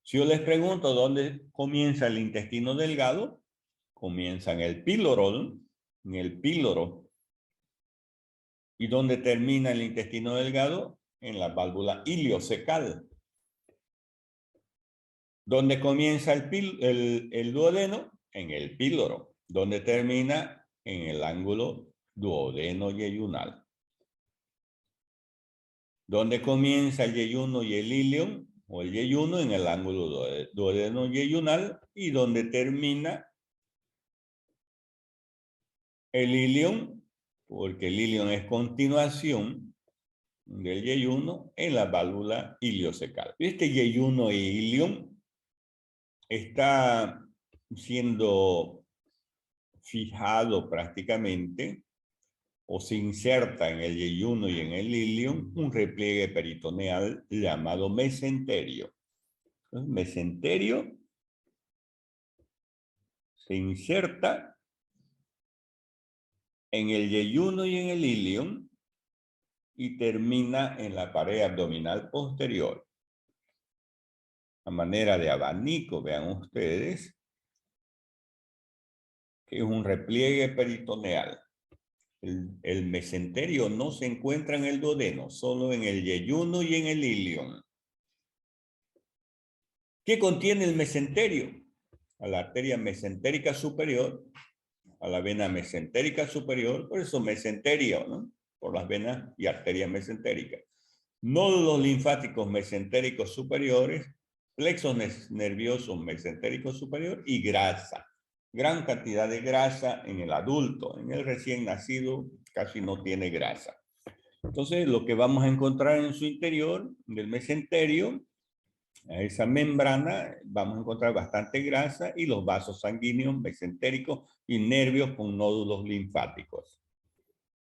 Si yo les pregunto dónde comienza el intestino delgado, comienza en el píloro, en el píloro. ¿Y dónde termina el intestino delgado? En la válvula iliocecal. ¿Dónde comienza el duodeno? En el píloro. ¿Dónde termina? En el ángulo duodeno-yeyunal. ¿Dónde comienza el yeyuno y el ilion? O el yeyuno en el ángulo duodeno-yeyunal. ¿Y dónde termina el ilion? Porque el ilion es continuación del yeyuno en la válvula iliocecal. Este yeyuno e ilion está siendo fijado prácticamente o se inserta en el yeyuno y en el ilion un repliegue peritoneal llamado mesenterio. Entonces, mesenterio se inserta en el yeyuno y en el ilion y termina en la pared abdominal posterior. A manera de abanico, vean ustedes, que es un repliegue peritoneal. El mesenterio no se encuentra en el duodeno, solo en el yeyuno y en el ilion. ¿Qué contiene el mesenterio? A la arteria mesentérica superior, a la vena mesentérica superior, por eso mesenterio, ¿no? Por las venas y arterias mesentéricas. Nódulos linfáticos mesentéricos superiores, plexos nerviosos mesentéricos superior y grasa. Gran cantidad de grasa en el adulto. En el recién nacido casi no tiene grasa. Entonces, lo que vamos a encontrar en su interior del mesenterio A esa membrana vamos a encontrar bastante grasa y los vasos sanguíneos, mesentéricos y nervios con nódulos linfáticos.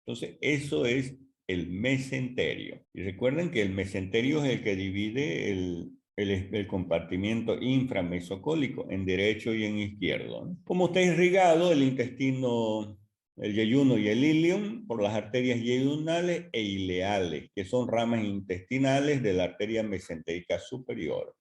Entonces, eso es el mesenterio. Y recuerden que el mesenterio es el que divide el compartimiento inframesocólico en derecho y en izquierdo, ¿no? Como está irrigado el intestino, el yeyuno y el ilium por las arterias yeyunales e ileales, que son ramas intestinales de la arteria mesentérica superior.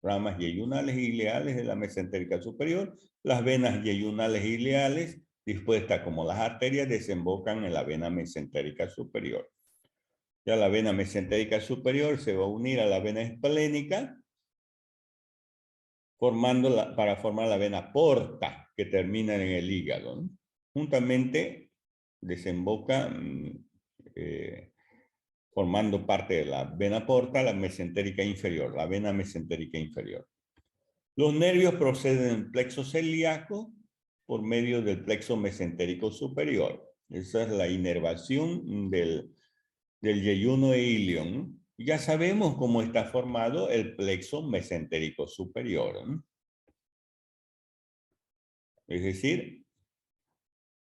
Ramas yeyunales e ileales de la mesentérica superior, las venas yeyunales e ileales, dispuestas como las arterias, desembocan en la vena mesentérica superior. Ya la vena mesentérica superior se va a unir a la vena esplénica, para formar la vena porta, que termina en el hígado, ¿no? Juntamente desemboca formando parte de la vena porta, la mesentérica inferior, la vena mesentérica inferior. Los nervios proceden del plexo celíaco por medio del plexo mesentérico superior. Esa es la inervación del yeyuno e ilium. Ya sabemos cómo está formado el plexo mesentérico superior, ¿no? Es decir,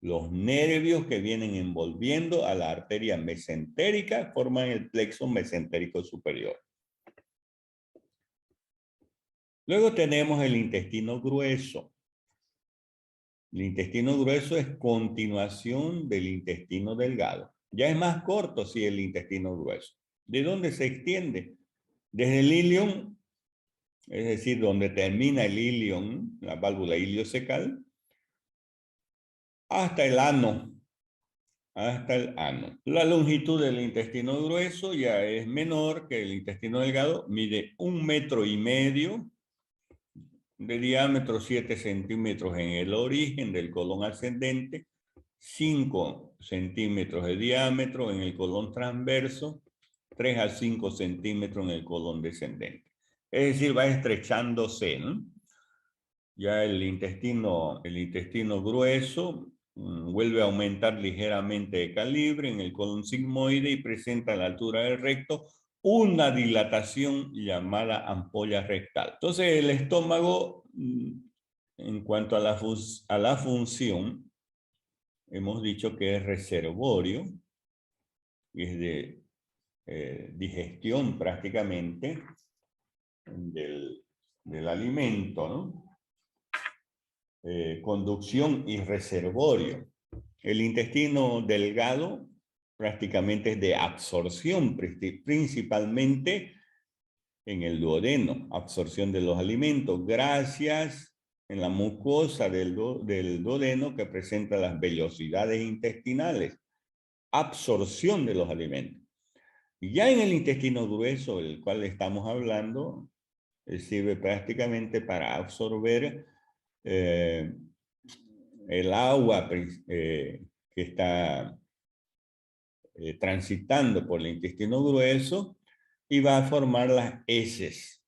los nervios que vienen envolviendo a la arteria mesentérica forman el plexo mesentérico superior. Luego tenemos el intestino grueso. El intestino grueso es continuación del intestino delgado. Ya es más corto, sí, el intestino grueso. ¿De dónde se extiende? Desde el ilium, es decir, donde termina el ilium, la válvula iliocecal, hasta el ano. Hasta el ano. La longitud del intestino grueso ya es menor que el intestino delgado, mide 1,5 metros de diámetro, 7 centímetros en el origen del colon ascendente, 5 centímetros de diámetro en el colon transverso, 3 a 5 centímetros en el colon descendente. Es decir, va estrechándose, ¿no? Ya el intestino grueso vuelve a aumentar ligeramente de calibre en el colon sigmoide y presenta a la altura del recto una dilatación llamada ampolla rectal. Entonces el estómago, en cuanto a la función, hemos dicho que es reservorio, es de digestión prácticamente del alimento, ¿no? Conducción y reservorio. El intestino delgado prácticamente es de absorción, principalmente en el duodeno, absorción de los alimentos, gracias en la mucosa del duodeno que presenta las vellosidades intestinales, absorción de los alimentos. Y ya en el intestino grueso, del cual estamos hablando, sirve prácticamente para absorber el agua que está transitando por el intestino grueso y va a formar las heces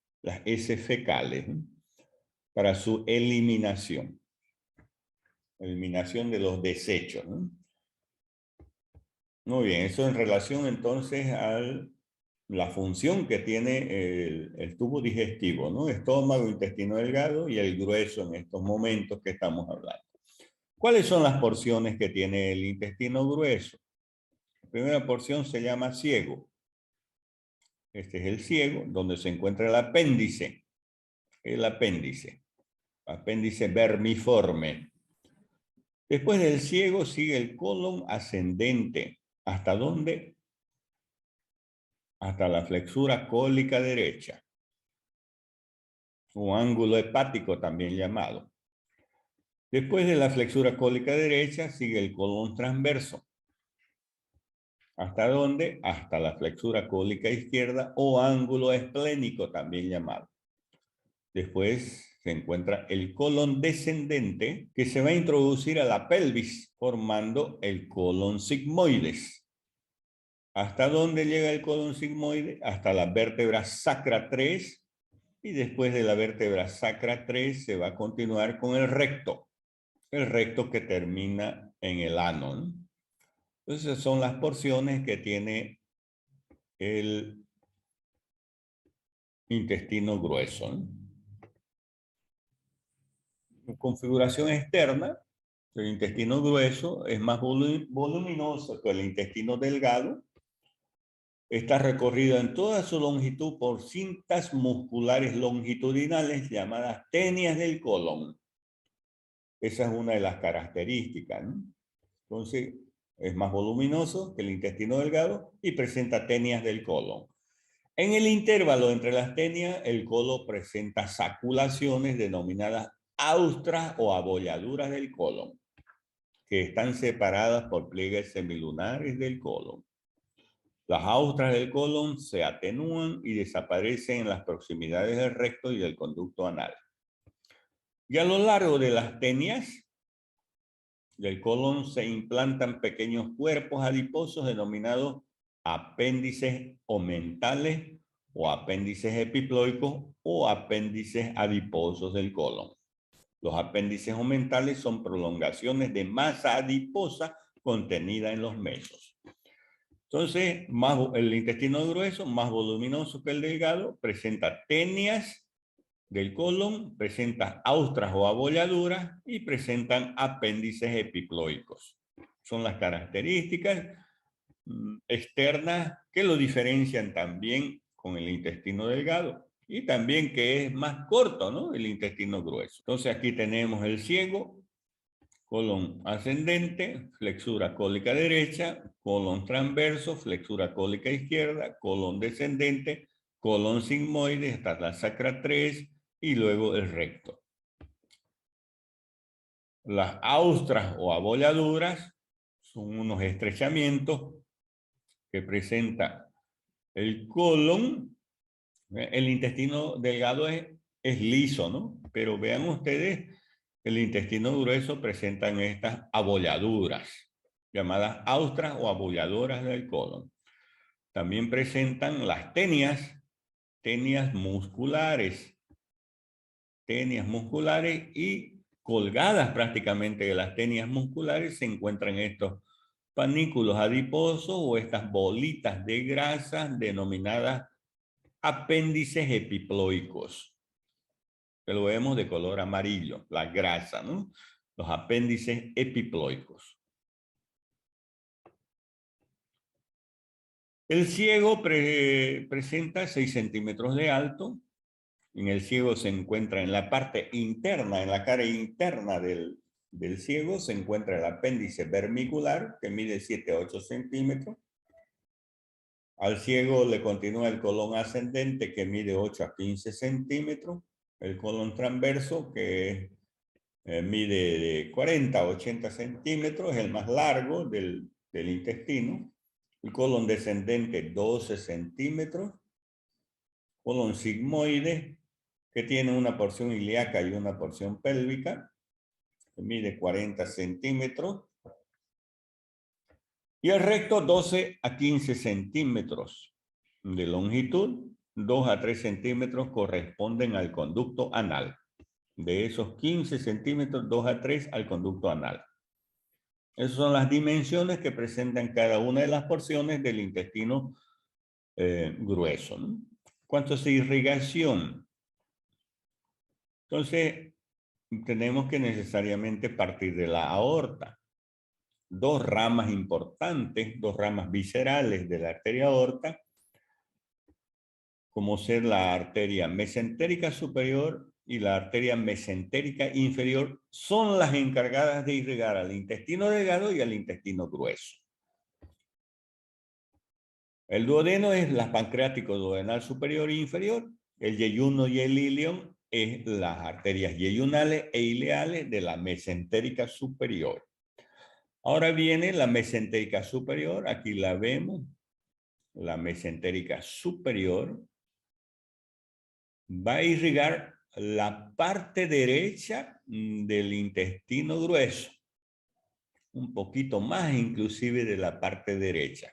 fecales, ¿no? Para su eliminación de los desechos, ¿no? Muy bien, eso en relación entonces a la función que tiene el tubo digestivo, ¿no? Estómago, intestino delgado y el grueso en estos momentos que estamos hablando. ¿Cuáles son las porciones que tiene el intestino grueso? La primera porción se llama ciego. Este es el ciego, donde se encuentra el apéndice. El apéndice vermiforme. Después del ciego sigue el colon ascendente. ¿Hasta dónde? Hasta la flexura cólica derecha, o ángulo hepático también llamado. Después de la flexura cólica derecha sigue el colon transverso. ¿Hasta dónde? Hasta la flexura cólica izquierda o ángulo esplénico también llamado. Después se encuentra el colon descendente que se va a introducir a la pelvis formando el colon sigmoides. ¿Hasta dónde llega el colon sigmoide? Hasta la vértebra sacra 3 y después de la vértebra sacra 3 se va a continuar con el recto que termina en el ano, ¿no? Entonces son las porciones que tiene el intestino grueso, ¿no? Configuración externa, el intestino grueso es más voluminoso que el intestino delgado. Está recorrido en toda su longitud por cintas musculares longitudinales llamadas tenias del colon. Esa es una de las características, ¿no? Entonces, es más voluminoso que el intestino delgado y presenta tenias del colon. En el intervalo entre las tenias, el colon presenta saculaciones denominadas austras o abolladuras del colon, que están separadas por pliegues semilunares del colon. Las austras del colon se atenúan y desaparecen en las proximidades del recto y del conducto anal. Y a lo largo de las tenias del colon se implantan pequeños cuerpos adiposos denominados apéndices omentales o apéndices epiploicos o apéndices adiposos del colon. Los apéndices omentales son prolongaciones de masa adiposa contenida en los mesos. Entonces, el intestino grueso, más voluminoso que el delgado, presenta tenias del colon, presenta austras o abolladuras y presentan apéndices epiploicos. Son las características externas que lo diferencian también con el intestino delgado y también que es más corto, ¿no? El intestino grueso. Entonces aquí tenemos el ciego, colon ascendente, flexura cólica derecha, colon transverso, flexura cólica izquierda, colon descendente, colon sigmoide, hasta la sacra 3 y luego el recto. Las austras o abolladuras son unos estrechamientos que presenta el colon. El intestino delgado es liso, ¿no? Pero vean ustedes, el intestino grueso presentan estas abolladuras, llamadas austras o abolladuras del colon. También presentan las tenias musculares y colgadas prácticamente de las tenias musculares se encuentran estos panículos adiposos o estas bolitas de grasa denominadas apéndices epiploicos, que lo vemos de color amarillo, la grasa, ¿no? Los apéndices epiploicos. El ciego presenta 6 centímetros de alto. En el ciego se encuentra en la parte interna, en la cara interna del ciego, se encuentra el apéndice vermicular, que mide 7 a 8 centímetros. Al ciego le continúa el colon ascendente, que mide 8 a 15 centímetros. El colon transverso, que mide de 40 a 80 centímetros, es el más largo del intestino. El colon descendente, 12 centímetros. Colon sigmoide, que tiene una porción ilíaca y una porción pélvica, que mide 40 centímetros. Y el recto, 12 a 15 centímetros de longitud. 2 a 3 centímetros corresponden al conducto anal. De esos 15 centímetros, 2 a 3 al conducto anal. Esas son las dimensiones que presentan cada una de las porciones del intestino grueso, ¿no? ¿Cuánto es irrigación? Entonces, tenemos que necesariamente partir de la aorta. Dos ramas importantes, dos ramas viscerales de la arteria aorta, como ser la arteria mesentérica superior y la arteria mesentérica inferior, son las encargadas de irrigar al intestino delgado y al intestino grueso. El duodeno es la pancreático duodenal superior e inferior. El yeyuno y el ilion es las arterias yeyunales e ileales de la mesentérica superior. Ahora viene la mesentérica superior, aquí la vemos, la mesentérica superior va a irrigar la parte derecha del intestino grueso, un poquito más inclusive de la parte derecha.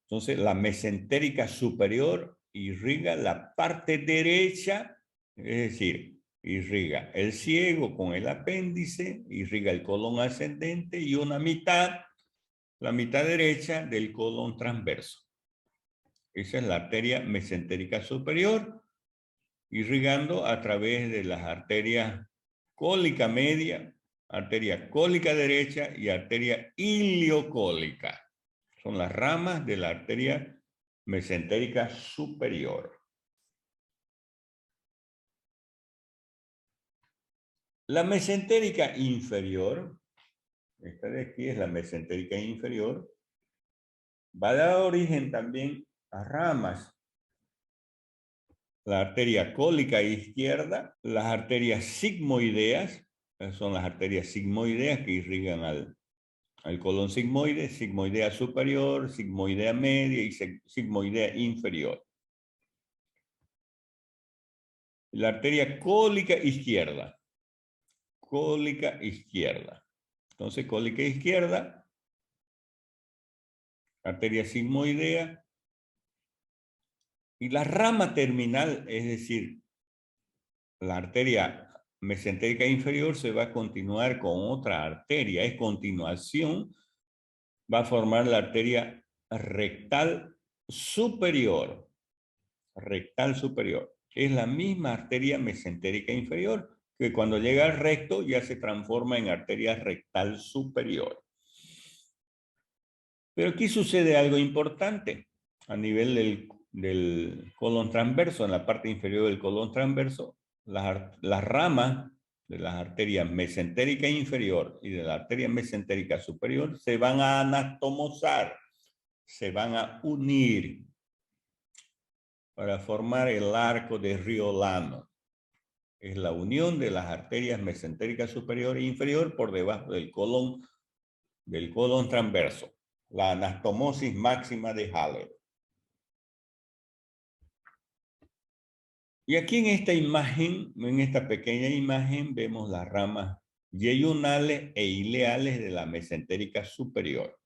Entonces, la mesentérica superior irriga la parte derecha, es decir, irriga el ciego con el apéndice, irriga el colon ascendente y una mitad, la mitad derecha del colon transverso. Esa es la arteria mesentérica superior, irrigando a través de las arterias cólica media, arteria cólica derecha y arteria iliocólica. Son las ramas de la arteria mesentérica superior. La mesentérica inferior, esta de aquí es la mesentérica inferior, va a dar origen también a ramas. La arteria cólica izquierda, las arterias sigmoideas, son las arterias sigmoideas que irrigan al colon sigmoide, sigmoidea superior, sigmoidea media y sigmoidea inferior. La arteria cólica izquierda. Cólica izquierda. Entonces, cólica izquierda, arteria sigmoidea, y la rama terminal, es decir, la arteria mesentérica inferior se va a continuar con otra arteria, es continuación, va a formar la arteria rectal superior. Rectal superior. Es la misma arteria mesentérica inferior, que cuando llega al recto ya se transforma en arteria rectal superior. Pero aquí sucede algo importante a nivel del colon transverso, en la parte inferior del colon transverso, las ramas de las arterias mesentérica inferior y de la arteria mesentérica superior se van a anatomosar, se van a unir para formar el arco de Riolano. Es la unión de las arterias mesentérica superior e inferior por debajo del colon transverso. La anastomosis máxima de Haller. Y aquí en esta imagen, en esta pequeña imagen, vemos las ramas yeyunales e ileales de la mesentérica superior.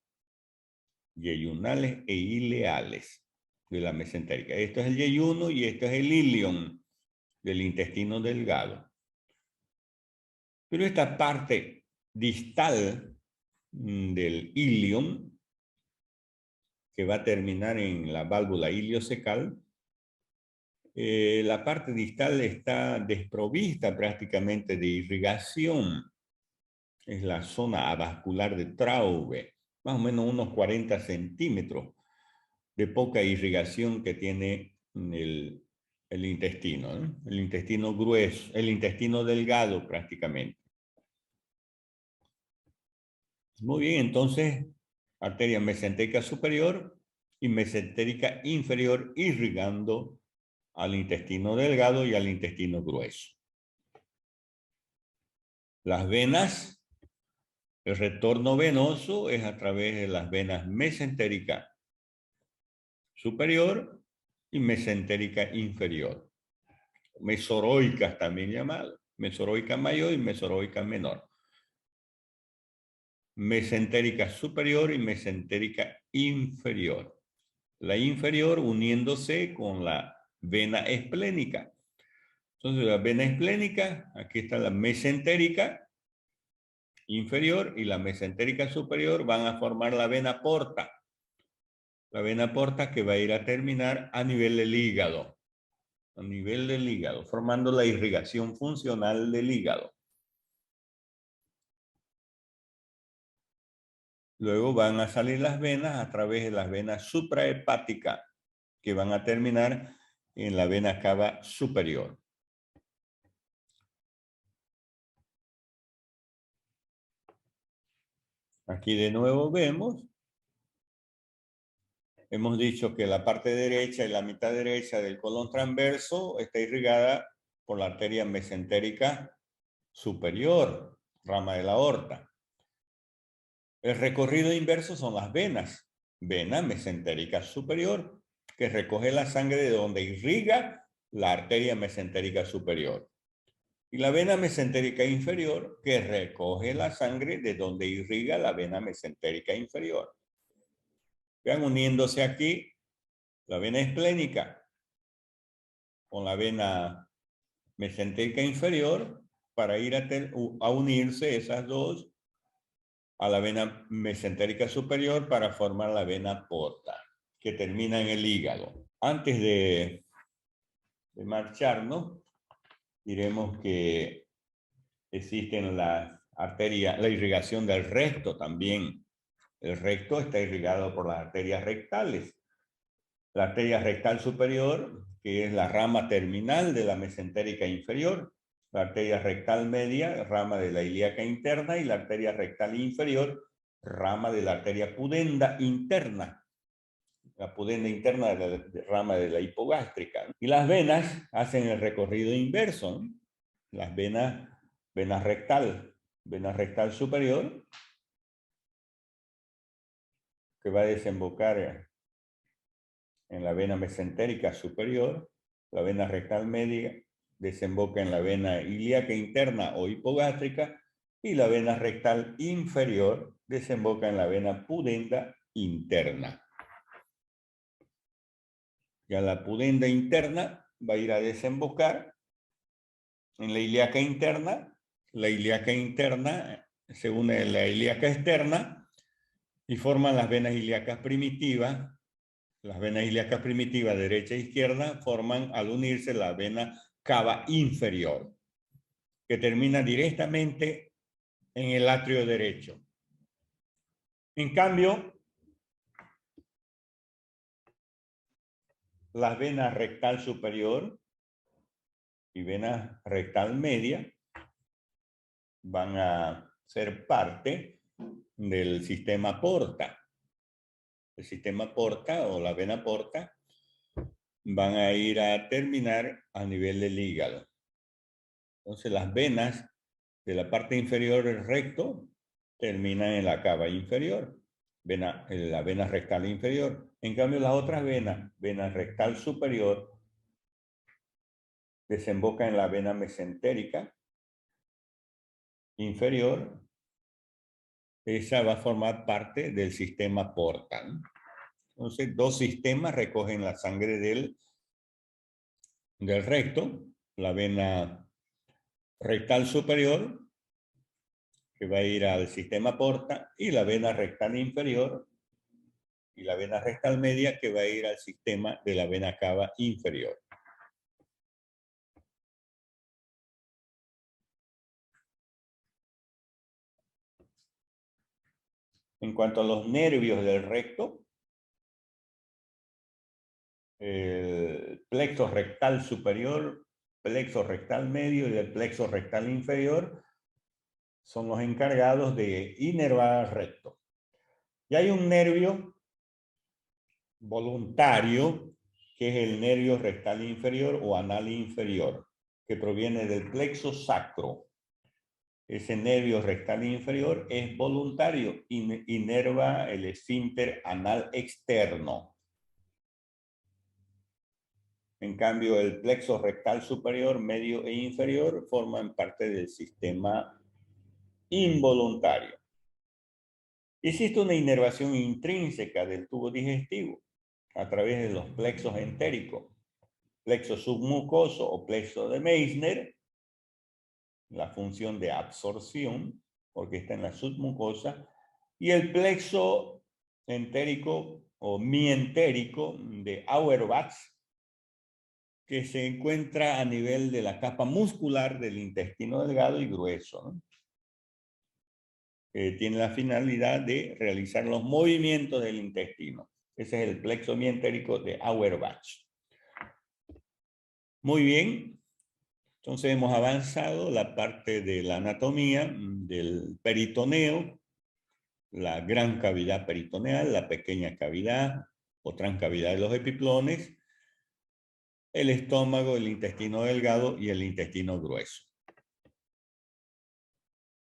Yeyunales e ileales de la mesentérica. Esto es el yeyuno y esto es el ilion del intestino delgado. Pero esta parte distal del ilion, que va a terminar en la válvula iliocecal, la parte distal está desprovista prácticamente de irrigación. Es la zona avascular de Traube, más o menos unos 40 centímetros de poca irrigación que tiene el intestino, ¿no? El intestino grueso, el intestino delgado prácticamente. Muy bien, entonces, arteria mesentérica superior y mesentérica inferior irrigando al intestino delgado y al intestino grueso. Las venas, el retorno venoso es a través de las venas mesentérica superior y mesentérica inferior. Mesoroicas también llamadas, mesoroica mayor y mesoroica menor. Mesentérica superior y mesentérica inferior. La inferior uniéndose con la vena esplénica. Entonces la vena esplénica, aquí está la mesentérica inferior y la mesentérica superior van a formar la vena porta. La vena porta que va a ir a terminar a nivel del hígado. A nivel del hígado, formando la irrigación funcional del hígado. Luego van a salir las venas a través de las venas suprahepáticas, que van a terminar en la vena cava superior. Aquí de nuevo hemos dicho que la parte derecha y la mitad derecha del colon transverso está irrigada por la arteria mesentérica superior, rama de la aorta. El recorrido inverso son las venas. Vena mesentérica superior, que recoge la sangre de donde irriga la arteria mesentérica superior. Y la vena mesentérica inferior, que recoge la sangre de donde irriga la vena mesentérica inferior. Vean uniéndose aquí la vena esplénica con la vena mesentérica inferior para ir a unirse esas dos a la vena mesentérica superior para formar la vena porta, que termina en el hígado. Antes de marcharnos, diremos que existen las arterias, la irrigación del recto también. El recto está irrigado por las arterias rectales. La arteria rectal superior, que es la rama terminal de la mesentérica inferior, la arteria rectal media, rama de la ilíaca interna, y la arteria rectal inferior, rama de la arteria pudenda interna. La pudenda interna de la rama de la hipogástrica. Y las venas hacen el recorrido inverso, ¿no? Las venas, vena rectal superior, que va a desembocar en la vena mesentérica superior, la vena rectal media desemboca en la vena ilíaca interna o hipogástrica, y la vena rectal inferior desemboca en la vena pudenda interna. Ya la pudenda interna va a ir a desembocar en la ilíaca interna. La ilíaca interna se une a la ilíaca externa y forman las venas ilíacas primitivas. Las venas ilíacas primitivas derecha e izquierda forman al unirse la vena cava inferior, que termina directamente en el atrio derecho. En cambio, las venas rectal superior y vena rectal media van a ser parte del sistema porta. El sistema porta o la vena porta van a ir a terminar a nivel del hígado. Entonces las venas de la parte inferior del recto terminan en la cava inferior, la vena rectal inferior. En cambio las otras venas, vena rectal superior, desemboca en la vena mesentérica inferior. Esa va a formar parte del sistema porta. Entonces, dos sistemas recogen la sangre del recto, la vena rectal superior, que va a ir al sistema porta, y la vena rectal inferior y la vena rectal media, que va a ir al sistema de la vena cava inferior. En cuanto a los nervios del recto, el plexo rectal superior, plexo rectal medio y el plexo rectal inferior son los encargados de inervar al recto. Y hay un nervio voluntario, que es el nervio rectal inferior o anal inferior, que proviene del plexo sacro. Ese nervio rectal inferior es voluntario, inerva el esfínter anal externo. En cambio, el plexo rectal superior, medio e inferior forman parte del sistema involuntario. Existe una inervación intrínseca del tubo digestivo a través de los plexos entéricos, plexo submucoso o plexo de Meissner, la función de absorción, porque está en la submucosa, y el plexo entérico o mientérico de Auerbach, que se encuentra a nivel de la capa muscular del intestino delgado y grueso, ¿no? Tiene la finalidad de realizar los movimientos del intestino. Ese es el plexo mientérico de Auerbach. Muy bien. Entonces hemos avanzado la parte de la anatomía del peritoneo, la gran cavidad peritoneal, la pequeña cavidad o transcavidad de los epiplones, el estómago, el intestino delgado y el intestino grueso.